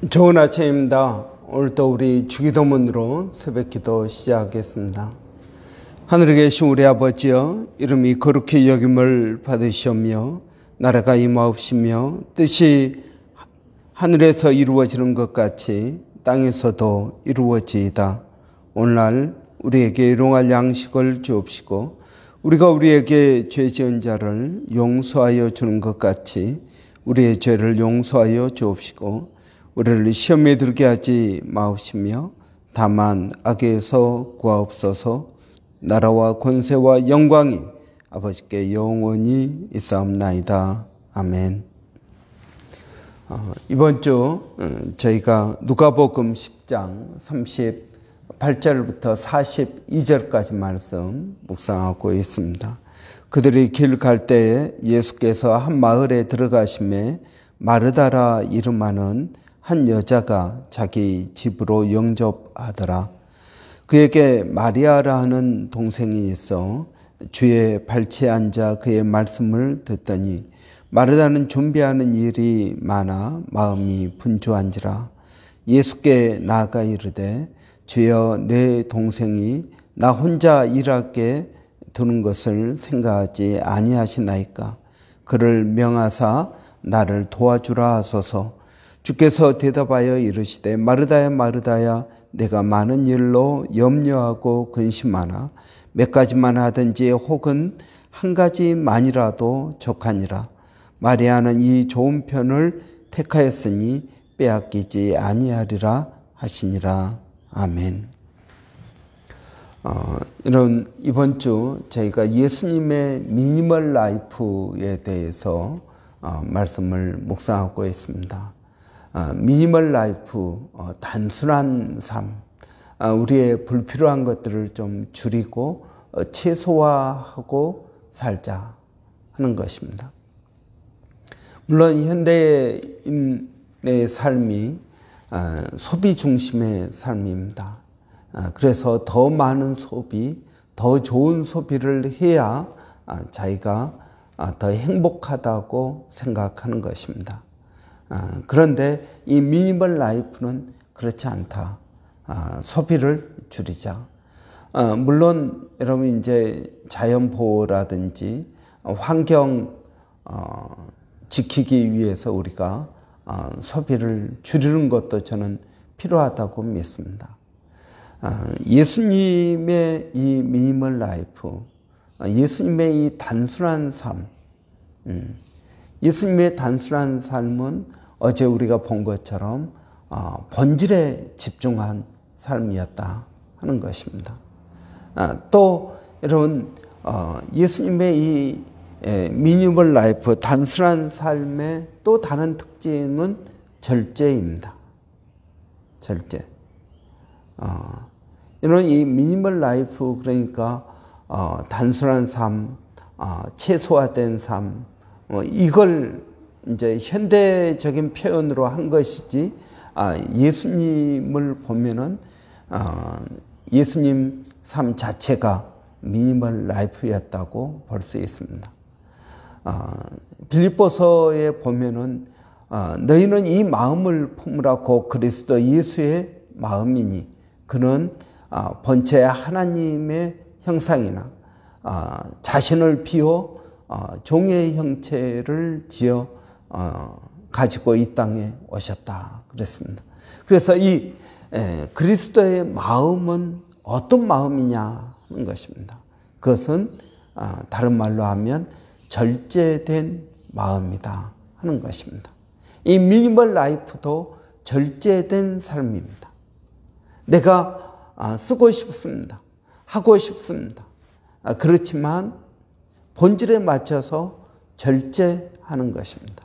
좋은 아침입니다. 오늘도 우리 주기도문으로 새벽기도 시작하겠습니다. 하늘에 계신 우리 아버지여, 이름이 거룩히 여김을 받으시오며 나라가 임하옵시며 뜻이 하늘에서 이루어지는 것 같이 땅에서도 이루어지이다. 오늘날 우리에게 일용할 양식을 주옵시고 우리가 우리에게 죄 지은 자를 용서하여 주는 것 같이 우리의 죄를 용서하여 주옵시고 우리를 시험에 들게 하지 마옵시며 다만 악에서 구하옵소서. 나라와 권세와 영광이 아버지께 영원히 있사옵나이다. 아멘. 이번 주 저희가 누가복음 10장 38절부터 42절까지 말씀 묵상하고 있습니다. 그들이 길 갈 때에 예수께서 한 마을에 들어가심에 마르다라 이름하는 한 여자가 자기 집으로 영접하더라. 그에게 마리아라 하는 동생이 있어 주의 발치에 앉아 그의 말씀을 듣더니 마르다는 준비하는 일이 많아 마음이 분주한지라. 예수께 나아가 이르되 주여, 내 동생이 나 혼자 일하게 두는 것을 생각하지 아니하시나이까. 그를 명하사 나를 도와주라 하소서. 주께서 대답하여 이르시되 마르다야 마르다야, 내가 많은 일로 염려하고 근심하나 몇 가지만 하든지 혹은 한 가지만이라도 족하니라. 마리아는 이 좋은 편을 택하였으니 빼앗기지 아니하리라 하시니라. 아멘. 이번 주 저희가 예수님의 미니멀 라이프에 대해서 말씀을 묵상하고 있습니다. 미니멀 라이프, 단순한 삶, 우리의 불필요한 것들을 좀 줄이고 최소화하고 살자 하는 것입니다. 물론 현대인의 삶이 소비 중심의 삶입니다. 그래서 더 많은 소비, 더 좋은 소비를 해야 자기가 더 행복하다고 생각하는 것입니다. 그런데 이 미니멀 라이프는 그렇지 않다. 소비를 줄이자. 물론 여러분 이제 자연 보호라든지 환경 지키기 위해서 우리가 소비를 줄이는 것도 저는 필요하다고 믿습니다. 예수님의 이 미니멀 라이프, 예수님의 이 단순한 삶, 예수님의 단순한 삶은 어제 우리가 본 것처럼 본질에 집중한 삶이었다 하는 것입니다. 또 여러분, 예수님의 이 미니멀 라이프, 단순한 삶의 또 다른 특징은 절제입니다. 절제. 이런 이 미니멀 라이프, 그러니까 단순한 삶, 최소화된 삶, 이걸 이제 현대적인 표현으로 한 것이지, 예수님을 보면은 예수님 삶 자체가 미니멀 라이프였다고 볼 수 있습니다. 빌립보서에 보면은 너희는 이 마음을 품으라. 곧 그리스도 예수의 마음이니 그는 본체 하나님의 형상이나 자신을 비워 종의 형체를 지어 가지고 이 땅에 오셨다 그랬습니다. 그래서 이 그리스도의 마음은 어떤 마음이냐 하는 것입니다. 그것은 다른 말로 하면 절제된 마음이다 하는 것입니다. 이 미니멀 라이프도 절제된 삶입니다. 내가 쓰고 싶습니다. 하고 싶습니다. 그렇지만 본질에 맞춰서 절제하는 것입니다.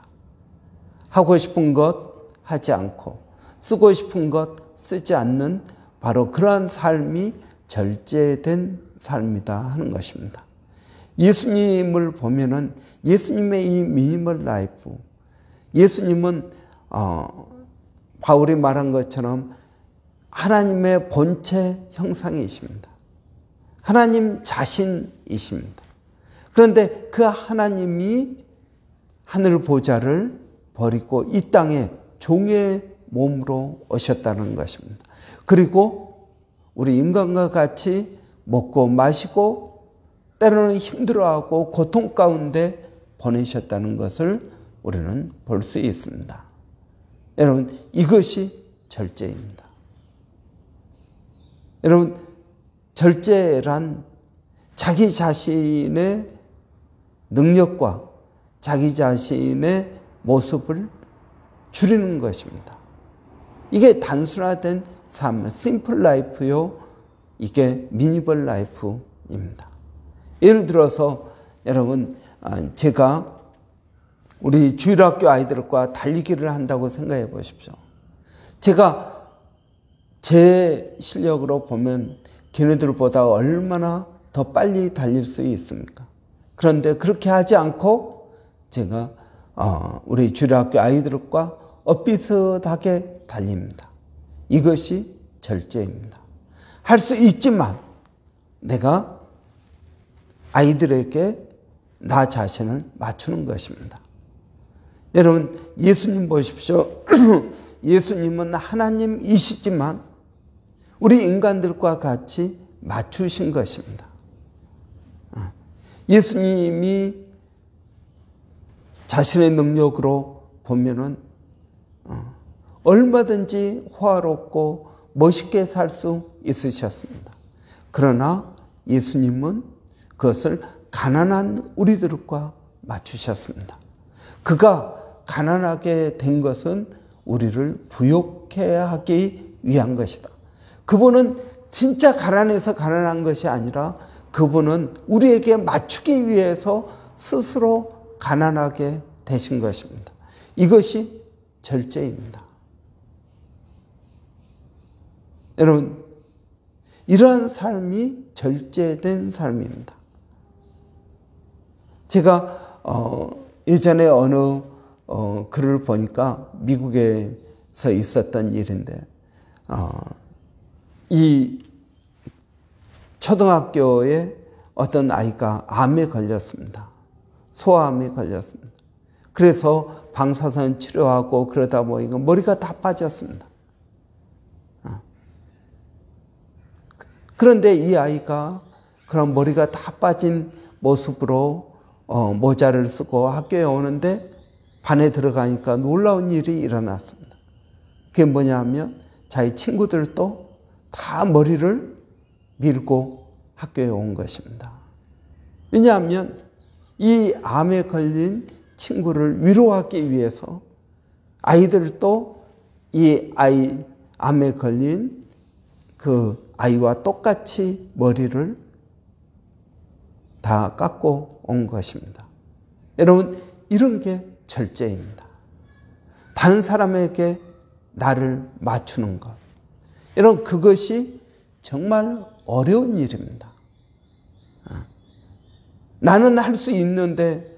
하고 싶은 것 하지 않고 쓰고 싶은 것 쓰지 않는 바로 그러한 삶이 절제된 삶이다 하는 것입니다. 예수님을 보면은 예수님의 이 미니멀 라이프, 예수님은 바울이 말한 것처럼 하나님의 본체 형상이십니다. 하나님 자신이십니다. 그런데 그 하나님이 하늘 보좌를 버리고 이 땅에 종의 몸으로 오셨다는 것입니다. 그리고 우리 인간과 같이 먹고 마시고 때로는 힘들어하고 고통 가운데 보내셨다는 것을 우리는 볼 수 있습니다. 여러분, 이것이 절제입니다. 여러분, 절제란 자기 자신의 능력과 자기 자신의 모습을 줄이는 것입니다. 이게 단순화된 삶, 심플 라이프요. 이게 미니멀 라이프입니다. 예를 들어서 여러분, 제가 우리 주일학교 아이들과 달리기를 한다고 생각해 보십시오. 제가 제 실력으로 보면 걔네들보다 얼마나 더 빨리 달릴 수 있습니까? 그런데 그렇게 하지 않고 제가 우리 주일학교 아이들과 엇비슷하게 달립니다. 이것이 절제입니다. 할 수 있지만 내가 아이들에게 나 자신을 맞추는 것입니다. 여러분, 예수님 보십시오. 예수님은 하나님이시지만 우리 인간들과 같이 맞추신 것입니다. 예수님이 자신의 능력으로 보면은 얼마든지 호화롭고 멋있게 살 수 있으셨습니다. 그러나 예수님은 그것을 가난한 우리들과 맞추셨습니다. 그가 가난하게 된 것은 우리를 부욕해 하기 위한 것이다. 그분은 진짜 가난해서 가난한 것이 아니라 그분은 우리에게 맞추기 위해서 스스로 가난하게 되신 것입니다. 이것이 절제입니다. 여러분, 이러한 삶이 절제된 삶입니다. 제가 예전에 어느 글을 보니까 미국에서 있었던 일인데 이 초등학교에 어떤 아이가 암에 걸렸습니다. 소아암에 걸렸습니다. 그래서 방사선 치료하고 그러다 보니까 머리가 다 빠졌습니다. 그런데 이 아이가 그런 머리가 다 빠진 모습으로 모자를 쓰고 학교에 오는데 반에 들어가니까 놀라운 일이 일어났습니다. 그게 뭐냐면 자기 친구들도 다 머리를 밀고 학교에 온 것입니다. 왜냐하면 이 암에 걸린 친구를 위로하기 위해서 아이들도 이 아이 암에 걸린 그 아이와 똑같이 머리를 다 깎고 온 것입니다. 여러분, 이런 게 절제입니다. 다른 사람에게 나를 맞추는 것. 여러분, 그것이 정말 어려운 일입니다. 나는 할 수 있는데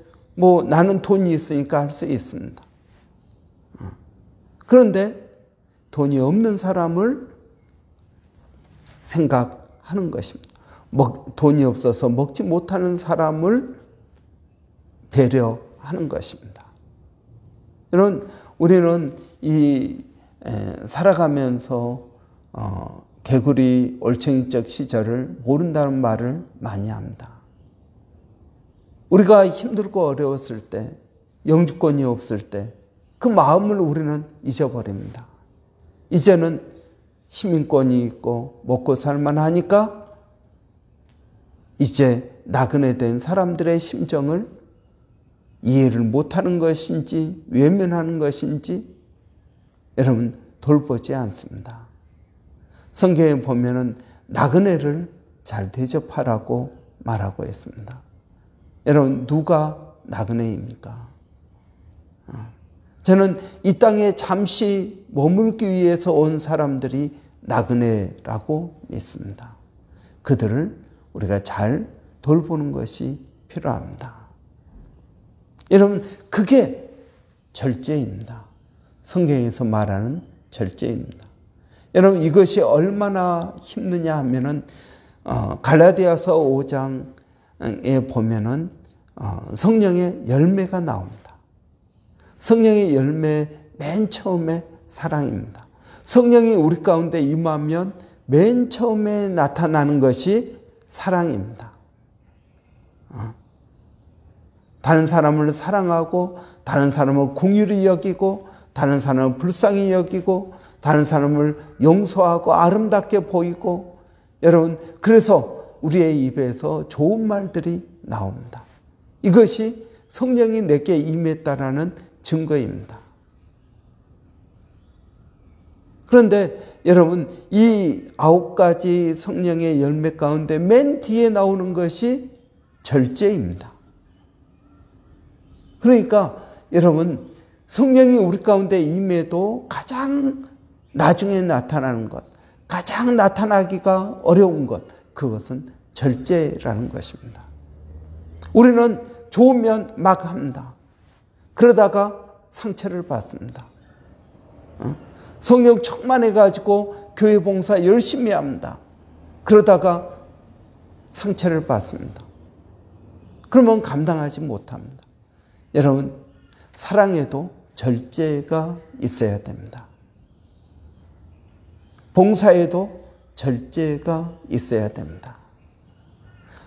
나는 돈이 있으니까 할 수 있습니다. 그런데 돈이 없는 사람을 생각하는 것입니다. 돈이 없어서 먹지 못하는 사람을 배려하는 것입니다. 여러분, 우리는 살아가면서 개구리 올챙이적 시절을 모른다는 말을 많이 합니다. 우리가 힘들고 어려웠을 때, 영주권이 없을 때 그 마음을 우리는 잊어버립니다. 이제는 시민권이 있고 먹고 살만 하니까 이제 나그네 된 사람들의 심정을 이해를 못하는 것인지 외면하는 것인지 여러분 돌보지 않습니다. 성경에 보면은 나그네를 잘 대접하라고 말하고 있습니다. 여러분, 누가 나그네입니까? 저는 이 땅에 잠시 머물기 위해서 온 사람들이 나그네라고 믿습니다. 그들을 우리가 잘 돌보는 것이 필요합니다. 여러분, 그게 절제입니다. 성경에서 말하는 절제입니다. 여러분, 이것이 얼마나 힘드냐 하면은 갈라디아서 5장에 보면은 성령의 열매가 나옵니다. 성령의 열매 맨 처음에 사랑입니다. 성령이 우리 가운데 임하면 맨 처음에 나타나는 것이 사랑입니다. 다른 사람을 사랑하고, 다른 사람을 긍휼히 여기고, 다른 사람을 불쌍히 여기고, 다른 사람을 용서하고 아름답게 보이고, 여러분, 그래서 우리의 입에서 좋은 말들이 나옵니다. 이것이 성령이 내게 임했다라는 증거입니다. 그런데 여러분, 이 9가지 성령의 열매 가운데 맨 뒤에 나오는 것이 절제입니다. 그러니까 여러분, 성령이 우리 가운데 임해도 가장 나중에 나타나는 것, 가장 나타나기가 어려운 것, 그것은 절제라는 것입니다. 우리는 좋으면 막 합니다. 그러다가 상처를 받습니다. 성령 충만해가지고 교회 봉사 열심히 합니다. 그러다가 상처를 받습니다. 그러면 감당하지 못합니다. 여러분, 사랑에도 절제가 있어야 됩니다. 봉사에도 절제가 있어야 됩니다.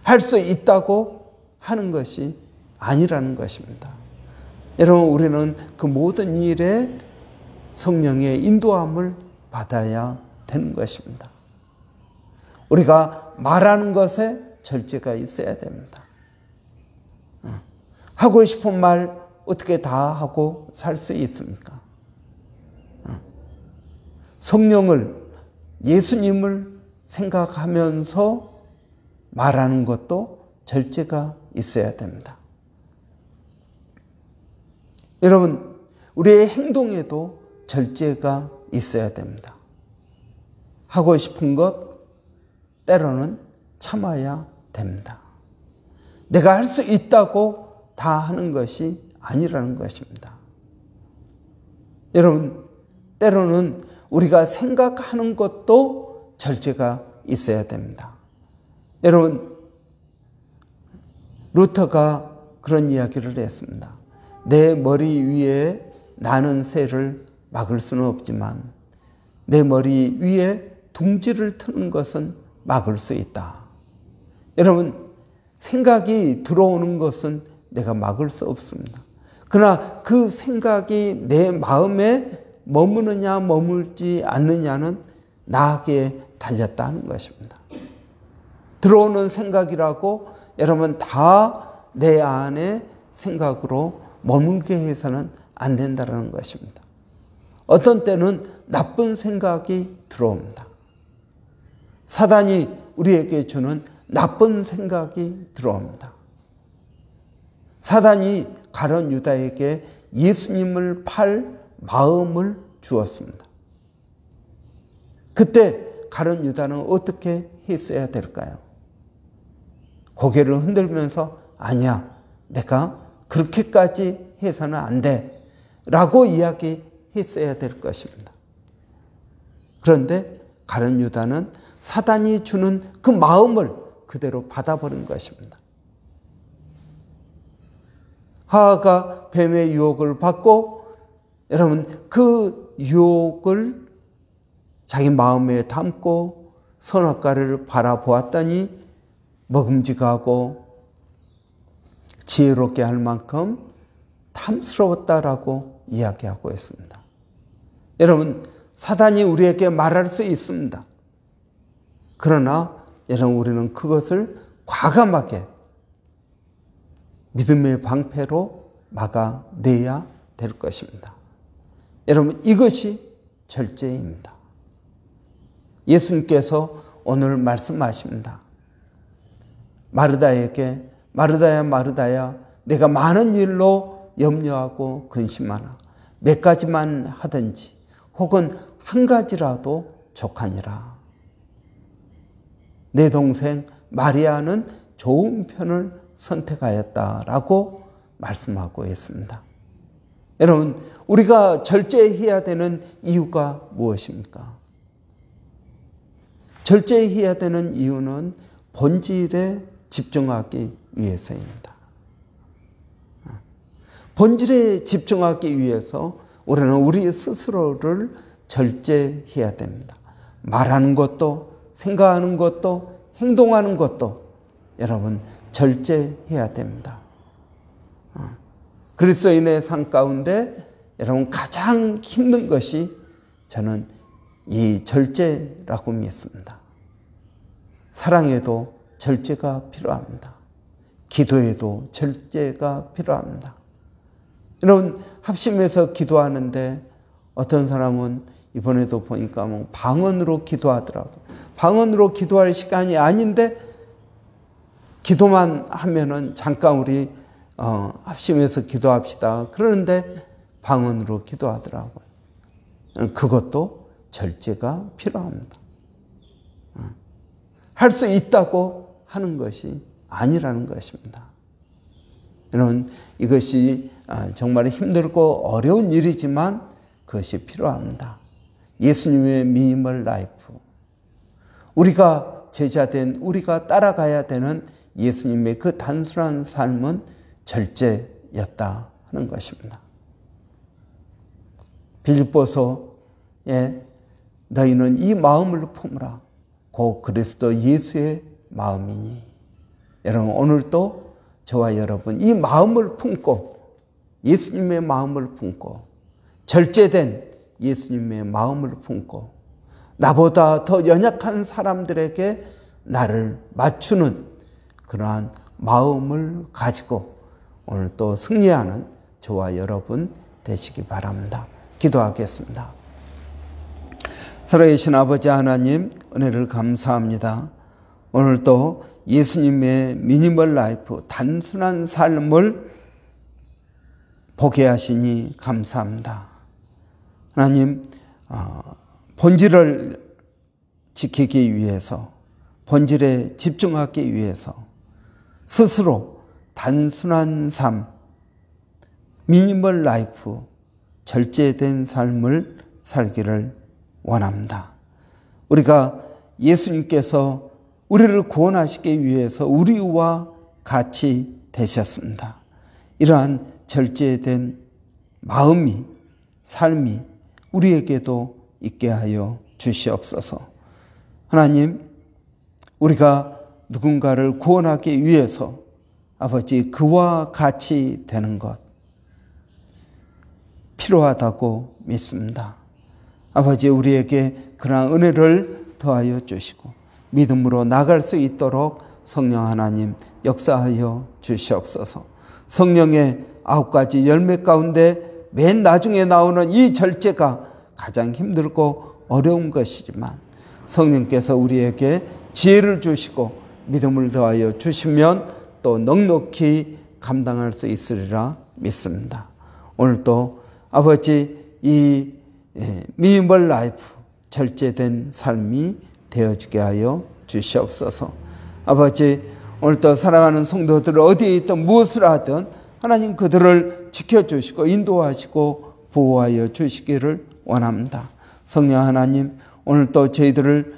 할 수 있다고 하는 것이 아니라는 것입니다. 여러분, 우리는 그 모든 일에 성령의 인도함을 받아야 되는 것입니다. 우리가 말하는 것에 절제가 있어야 됩니다. 하고 싶은 말 어떻게 다 하고 살 수 있습니까? 성령을, 예수님을 생각하면서 말하는 것도 절제가 있어야 됩니다. 여러분, 우리의 행동에도 절제가 있어야 됩니다. 하고 싶은 것 때로는 참아야 됩니다. 내가 할 수 있다고 다 하는 것이 아니라는 것입니다. 여러분, 때로는 우리가 생각하는 것도 절제가 있어야 됩니다. 여러분, 루터가 그런 이야기를 했습니다. 내 머리 위에 나는 새를 막을 수는 없지만 내 머리 위에 둥지를 트는 것은 막을 수 있다. 여러분, 생각이 들어오는 것은 내가 막을 수 없습니다. 그러나 그 생각이 내 마음에 머무느냐 머물지 않느냐는 나에게 달렸다는 것입니다. 들어오는 생각이라고 여러분 다 내 안에 생각으로 머물게 해서는 안 된다는 것입니다. 어떤 때는 나쁜 생각이 들어옵니다. 사단이 우리에게 주는 나쁜 생각이 들어옵니다. 사단이 가룟 유다에게 예수님을 팔 마음을 주었습니다. 그때 가룟 유다는 어떻게 했어야 될까요? 고개를 흔들면서 아니야, 내가 그렇게까지 해서는 안 돼 라고 이야기했어야 될 것입니다. 그런데 가룟 유다는 사단이 주는 그 마음을 그대로 받아버린 것입니다. 하와가 뱀의 유혹을 받고 여러분 그 유혹을 자기 마음에 담고 선악과를 바라보았더니 먹음직하고 지혜롭게 할 만큼 탐스러웠다라고 이야기하고 있습니다. 여러분, 사단이 우리에게 말할 수 있습니다. 그러나 여러분, 우리는 그것을 과감하게 믿음의 방패로 막아내야 될 것입니다. 여러분, 이것이 절제입니다. 예수님께서 오늘 말씀하십니다. 마르다에게 마르다야 마르다야 내가 많은 일로 염려하고 근심하나 몇 가지만 하든지 혹은 한 가지라도 족하니라. 내 동생 마리아는 좋은 편을 선택하였다라고 말씀하고 있습니다. 여러분, 우리가 절제해야 되는 이유가 무엇입니까? 절제해야 되는 이유는 본질에 집중하기 위해서입니다. 본질에 집중하기 위해서 우리는 우리 스스로를 절제해야 됩니다. 말하는 것도, 생각하는 것도, 행동하는 것도 여러분 절제해야 됩니다. 그리스도인의 삶 가운데 여러분 가장 힘든 것이 저는 이 절제라고 믿습니다. 사랑에도 절제가 필요합니다. 기도에도 절제가 필요합니다. 여러분 합심해서 기도하는데 어떤 사람은 이번에도 보니까 뭐 방언으로 기도하더라고요. 방언으로 기도할 시간이 아닌데 기도만 하면은 잠깐 우리 합심해서 기도합시다. 그러는데 방언으로 기도하더라고요. 그것도 절제가 필요합니다. 할 수 있다고 하는 것이 아니라는 것입니다. 여러분 이것이 정말 힘들고 어려운 일이지만 그것이 필요합니다. 예수님의 미니멀 라이프, 우리가 제자된 우리가 따라가야 되는 예수님의 그 단순한 삶은 절제였다 하는 것입니다. 빌립보서에 너희는 이 마음을 품으라. 곧 그리스도 예수의 마음이니. 여러분 오늘도 저와 여러분 이 마음을 품고 예수님의 마음을 품고 절제된 예수님의 마음을 품고 나보다 더 연약한 사람들에게 나를 맞추는 그러한 마음을 가지고 오늘 또 승리하는 저와 여러분 되시기 바랍니다. 기도하겠습니다. 살아계신 아버지 하나님 은혜를 감사합니다. 오늘도 예수님의 미니멀 라이프 단순한 삶을 보게 하시니 감사합니다. 하나님 본질을 지키기 위해서 본질에 집중하기 위해서 스스로 단순한 삶 미니멀 라이프 절제된 삶을 살기를 원합니다. 우리가 예수님께서 우리를 구원하시기 위해서 우리와 같이 되셨습니다. 이러한 절제된 마음이 삶이 우리에게도 있게 하여 주시옵소서. 하나님 우리가 누군가를 구원하기 위해서 아버지 그와 같이 되는 것 필요하다고 믿습니다. 아버지 우리에게 그러한 은혜를 더하여 주시고 믿음으로 나갈 수 있도록 성령 하나님 역사하여 주시옵소서. 성령의 9가지 열매 가운데 맨 나중에 나오는 이 절제가 가장 힘들고 어려운 것이지만 성령께서 우리에게 지혜를 주시고 믿음을 더하여 주시면 또 넉넉히 감당할 수 있으리라 믿습니다. 오늘도 아버지 이 미니멀 라이프 절제된 삶이 되어지게 하여 주시옵소서. 아버지 오늘도 사랑하는 성도들 어디에 있든 무엇을 하든 하나님 그들을 지켜주시고 인도하시고 보호하여 주시기를 원합니다. 성령 하나님 오늘도 저희들을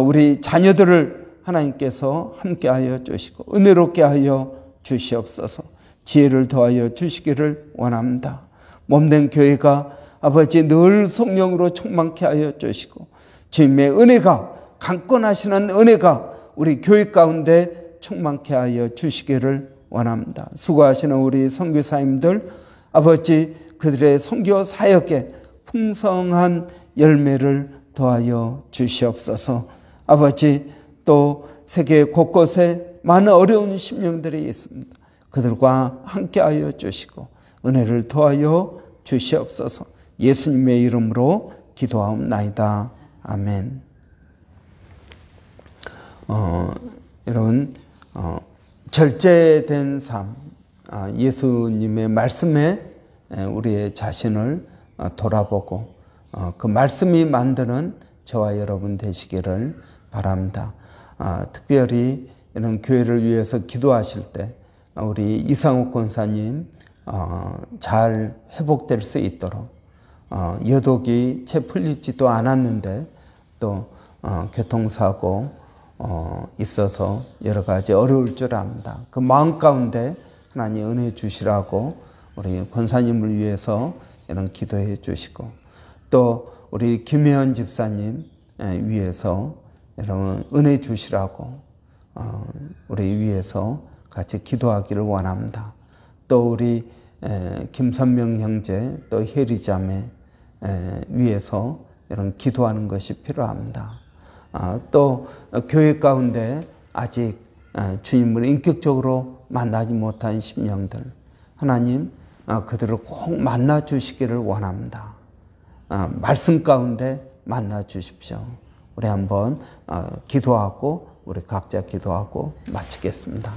우리 자녀들을 하나님께서 함께하여 주시고 은혜롭게 하여 주시옵소서. 지혜를 더하여 주시기를 원합니다. 몸된 교회가 아버지 늘 성령으로 충만케 하여 주시고 주님의 은혜가 강권하시는 은혜가 우리 교회 가운데 충만케 하여 주시기를 원합니다. 수고하시는 우리 선교사님들 아버지 그들의 선교 사역에 풍성한 열매를 더하여 주시옵소서. 아버지 또 세계 곳곳에 많은 어려운 심령들이 있습니다. 그들과 함께하여 주시고 은혜를 더하여 주시옵소서. 예수님의 이름으로 기도하옵나이다. 아멘. 여러분 절제된 삶 예수님의 말씀에 우리의 자신을 돌아보고 그 말씀이 만드는 저와 여러분 되시기를 바랍니다. 특별히 이런 교회를 위해서 기도하실 때 우리 이상욱 권사님 잘 회복될 수 있도록 여독이 채 풀리지도 않았는데 또 교통사고 있어서 여러 가지 어려울 줄 압니다. 그 마음 가운데 하나님 은혜 주시라고 우리 권사님을 위해서 이런 기도해 주시고, 또 우리 김혜연 집사님 위해서 여러분 은혜 주시라고 우리 위해서 같이 기도하기를 원합니다. 또 우리 김선명 형제, 또 혜리 자매 위해서 이런 기도하는 것이 필요합니다. 또 교회 가운데 아직 주님을 인격적으로 만나지 못한 심령들, 하나님 그들을 꼭 만나 주시기를 원합니다. 말씀 가운데 만나 주십시오. 우리 한번 기도하고 우리 각자 기도하고 마치겠습니다.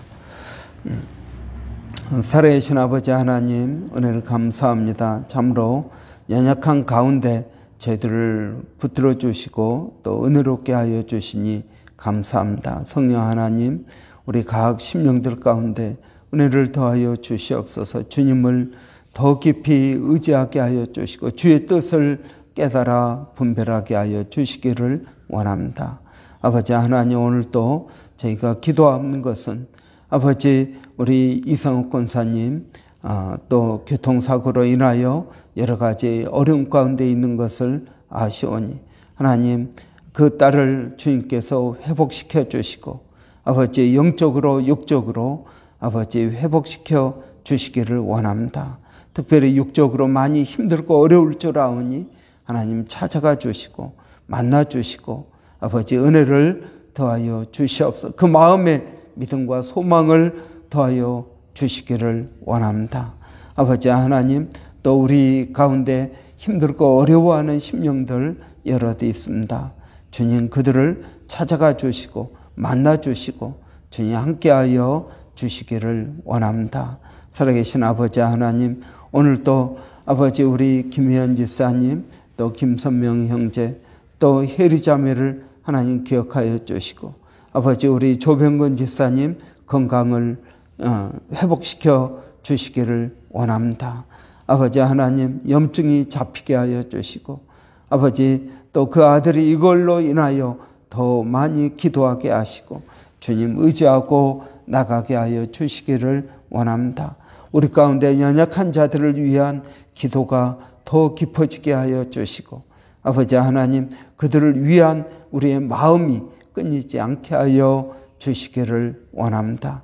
살아계신 아버지 하나님, 은혜를 감사합니다. 참으로 연약한 가운데 저희들을 붙들어 주시고 또 은혜롭게 하여 주시니 감사합니다. 성령 하나님, 우리 각 심령들 가운데 은혜를 더하여 주시옵소서. 주님을 더 깊이 의지하게 하여 주시고 주의 뜻을 깨달아 분별하게 하여 주시기를 원합니다. 아버지 하나님, 오늘도 저희가 기도하는 것은 아버지 우리 이상욱 권사님 또 교통사고로 인하여 여러 가지 어려움 가운데 있는 것을 아시오니 하나님, 그 딸을 주님께서 회복시켜 주시고 아버지 영적으로 육적으로 아버지 회복시켜 주시기를 원합니다. 특별히 육적으로 많이 힘들고 어려울 줄 아오니 하나님 찾아가 주시고 만나 주시고 아버지 은혜를 더하여 주시옵소서. 그 마음에 믿음과 소망을 더하여 주시기를 원합니다. 아버지 하나님, 또 우리 가운데 힘들고 어려워하는 심령들 여럿이 있습니다. 주님 그들을 찾아가 주시고 만나 주시고 주님 함께하여 주시기를 원합니다. 살아계신 아버지 하나님, 오늘도 아버지 우리 김혜연 집사님, 또 김선명 형제, 또 혜리 자매를 하나님 기억하여 주시고 아버지 우리 조병건 집사님 건강을 회복시켜 주시기를 원합니다. 아버지 하나님, 염증이 잡히게 하여 주시고 아버지 또 그 아들이 이걸로 인하여 더 많이 기도하게 하시고 주님 의지하고 나가게 하여 주시기를 원합니다. 우리 가운데 연약한 자들을 위한 기도가 더 깊어지게 하여 주시고 아버지 하나님, 그들을 위한 우리의 마음이 끊이지 않게 하여 주시기를 원합니다.